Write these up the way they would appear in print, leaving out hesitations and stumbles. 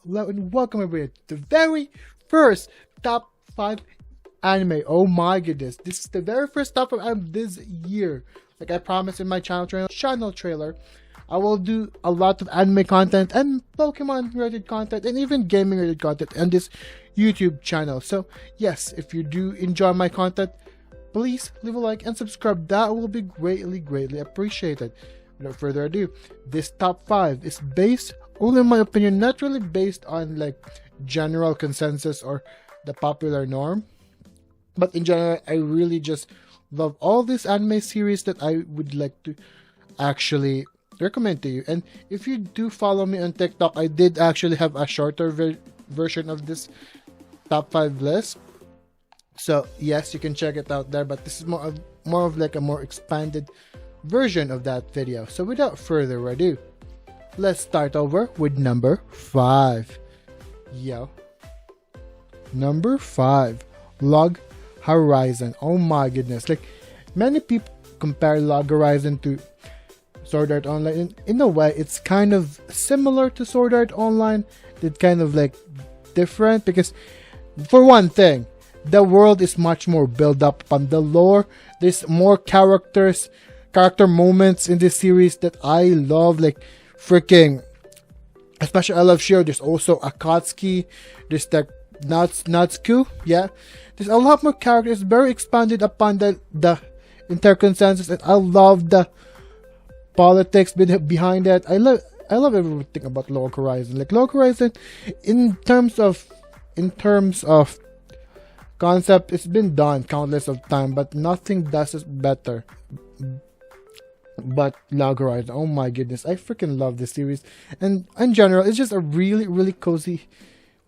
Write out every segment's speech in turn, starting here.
hello, and welcome everybody to the very first top 5 anime. Oh my goodness, this is the very first top 5 anime this year. Like I promised in my channel trailer, I will do a lot of anime content and Pokemon related content and even gaming related content on this YouTube channel. So yes, if you do enjoy my content, please leave a like and subscribe. That will be greatly appreciated. Without further ado, this top 5 is based only in my opinion, not really based on like general consensus or the popular norm, but in general I really just love all these anime series that I would like to actually recommend to you. And if you do follow me on TikTok, I did actually have a shorter version of this top 5 list, so yes, you can check it out there, but this is more of like a more expanded version of that video. So without further ado, let's start over with number 5. Yo. Number 5. Log Horizon. Oh my goodness. Like, many people compare Log Horizon to Sword Art Online. And in a way, it's kind of similar to Sword Art Online. It's kind of like different because, for one thing, the world is much more built up on the lore. There's more character moments in this series that I love. Like, freaking, especially I love Shiro. There's also Akatsuki, there's the Natsuku. Yeah, there's a lot more characters, very expanded upon the entire consensus, and I love the politics behind that. I love everything about Log Horizon. Like Log Horizon, in terms of concept, it's been done countless of time, but nothing does it better but Log Horizon. Oh my goodness, I freaking love this series, and in general it's just a really cozy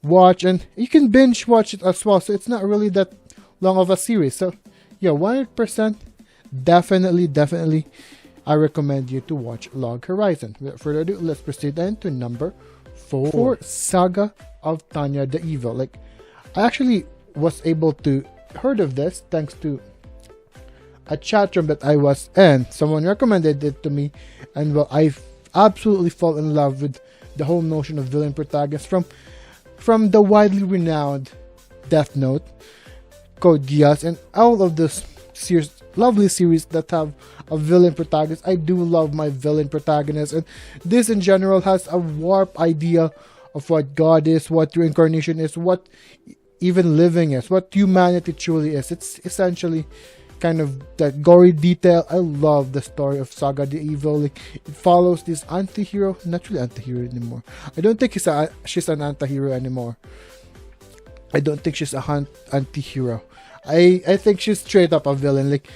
watch, and you can binge watch it as well, so it's not really that long of a series. So yeah, 100% definitely I recommend you to watch Log Horizon. Without further ado, let's proceed then to number 4. Saga of Tanya the Evil. Like, I actually was able to heard of this thanks to a chat room that I was in. Someone recommended it to me, and well, I absolutely fall in love with the whole notion of villain protagonist from the widely renowned Death Note, Code Geass, and all of this lovely series that have a villain protagonist. I do love my villain protagonist, and this in general has a warped idea of what God is, what reincarnation is, what even living is, what humanity truly is. It's essentially kind of that gory detail. I love the story of Saga the Evil. Like, it follows this anti-hero, not really anti-hero anymore. I don't think she's an anti-hero anymore. I don't think she's a anti-hero. I think she's straight up a villain, like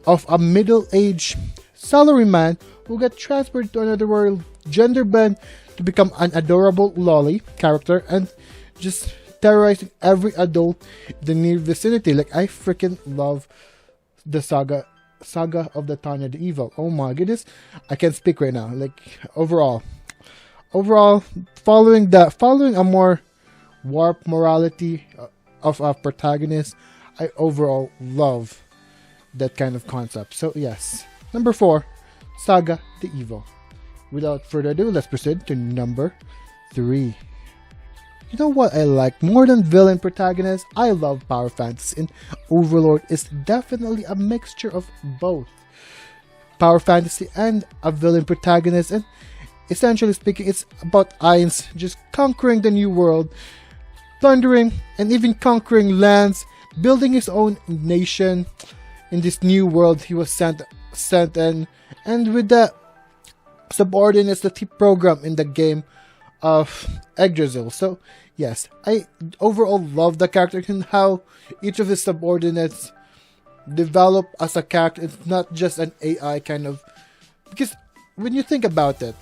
of a middle-aged salaryman who got transferred to another world, gender bend, to become an adorable lolly character and just terrorizing every adult in the near vicinity. Like, I freaking love the saga of the Tanya the Evil. Oh my goodness, I can't speak right now. Like, overall, following a more warped morality of a protagonist, I overall love that kind of concept. So yes, number 4, Saga the Evil. Without further ado, let's proceed to number 3. You know what I like more than villain protagonists? I love power fantasy, and Overlord is definitely a mixture of both power fantasy and a villain protagonist. And essentially speaking, it's about Ainz just conquering the new world, plundering and even conquering lands, building his own nation in this new world he was sent in, and with the subordinates that he programmed in the game of Yggdrasil. So yes, I overall love the character and how each of his subordinates develop as a character. It's not just an AI kind of, because when you think about it,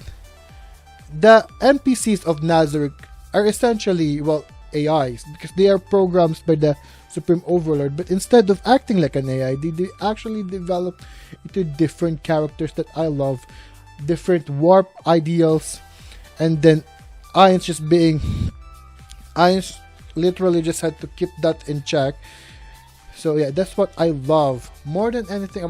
the NPCs of Nazarick are essentially, well, AIs, because they are programs by the Supreme Overlord, but instead of acting like an AI, they actually develop into different characters that I love, different warp ideals, and then Ainz literally just had to keep that in check. So yeah, that's what I love more than anything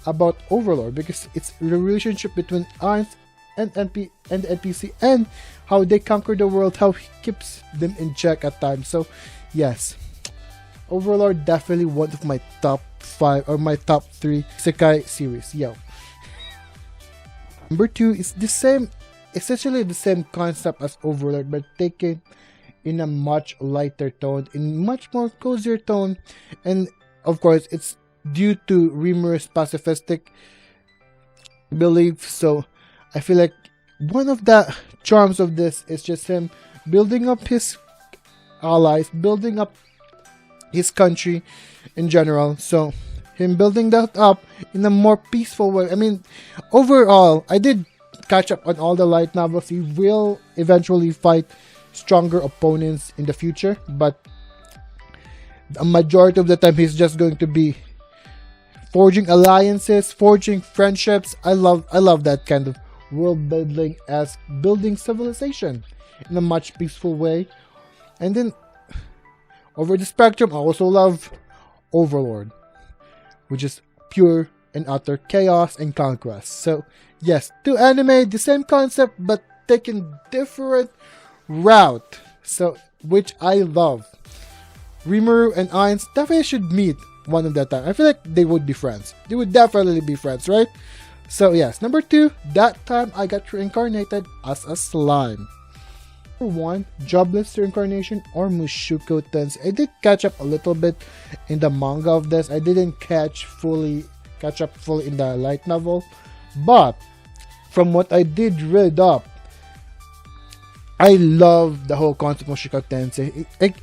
about Overlord, because it's the relationship between Ainz and NPC, and how they conquer the world, how he keeps them in check at times. So yes, Overlord definitely one of my top 5 or my top 3 Isekai series. Yo. Number 2 is the same, essentially the same concept as Overlord, but taken in a much lighter tone, in much more cozier tone, and of course it's due to Rimur's pacifistic belief. So I feel like one of the charms of this is just him building up his allies, building up his country in general. So him building that up in a more peaceful way. I mean, overall, I did catch up on all the light novels. He will eventually fight stronger opponents in the future, but a majority of the time he's just going to be forging alliances, forging friendships. I love that kind of world building as building civilization in a much peaceful way. And then over the spectrum, I also love Overlord, which is pure and utter chaos and conquest. So yes, 2 anime, the same concept but taking different route. So which I love. Rimuru and Ainz definitely should meet one of that time. I feel like they would be friends. They would definitely be friends, right? So yes, number 2, that time I got reincarnated as a slime. Number 1, Jobless Reincarnation or Mushoku Tensei. I did catch up a little bit in the manga of this. I didn't catch up fully in the light novel, but from what I did read up, I love the whole concept of Mushoku Tensei. Like,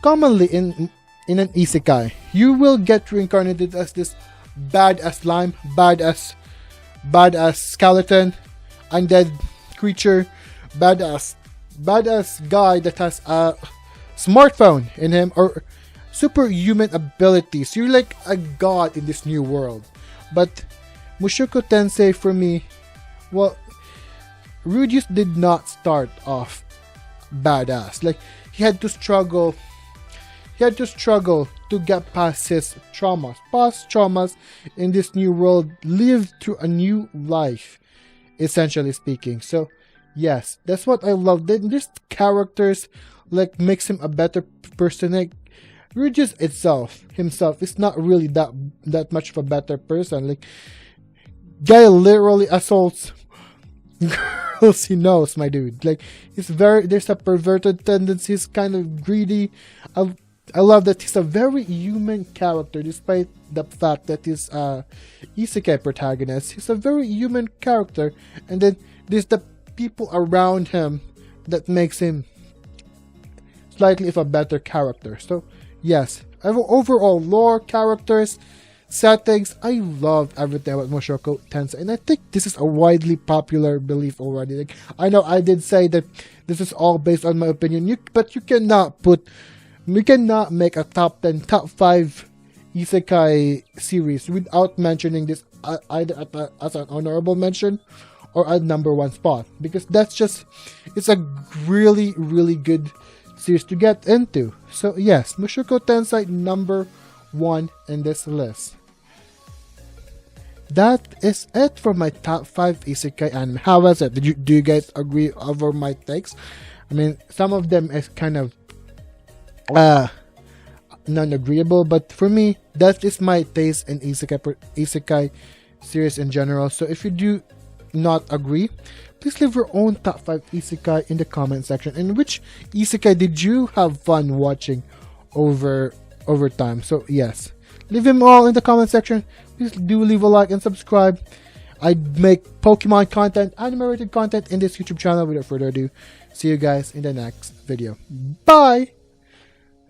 commonly in an isekai, you will get reincarnated as this badass slime, badass skeleton, undead creature, badass guy that has a smartphone in him or superhuman abilities. You're like a god in this new world. But Mushoku Tensei, for me, well, Rudius did not start off badass. Like, he had to struggle to get past his past traumas in this new world, live through a new life, essentially speaking. So yes, that's what I love. This characters like makes him a better person. Like, Rudius himself is not really that much of a better person. Like, guy literally assaults girls he knows, my dude. Like, there's a perverted tendency. He's kind of greedy. I love that he's a very human character, despite the fact that he's a isekai protagonist. He's a very human character, and then there's the people around him that makes him slightly of a better character. So yes, overall lore, characters, settings, I love everything about Mushoku Tensei, and I think this is a widely popular belief already. Like, I know I did say that this is all based on my opinion, but we cannot make a top 10, top 5 isekai series without mentioning this either as an honorable mention or a number 1 spot, because it's a really, really good series to get into. So yes, Mushoku Tensei number 1 in this list. That is it for my top 5 isekai anime. How was it? Do you guys agree over my takes? I mean, some of them is kind of non-agreeable, but for me, that is my taste in isekai series in general. So if you do not agree, please leave your own top 5 isekai in the comment section, and which isekai did you have fun watching over time. So yes, leave them all in the comment section. Please do leave a like and subscribe. I make Pokemon content, anime-related content in this YouTube channel. Without further ado, see you guys in the next video. Bye!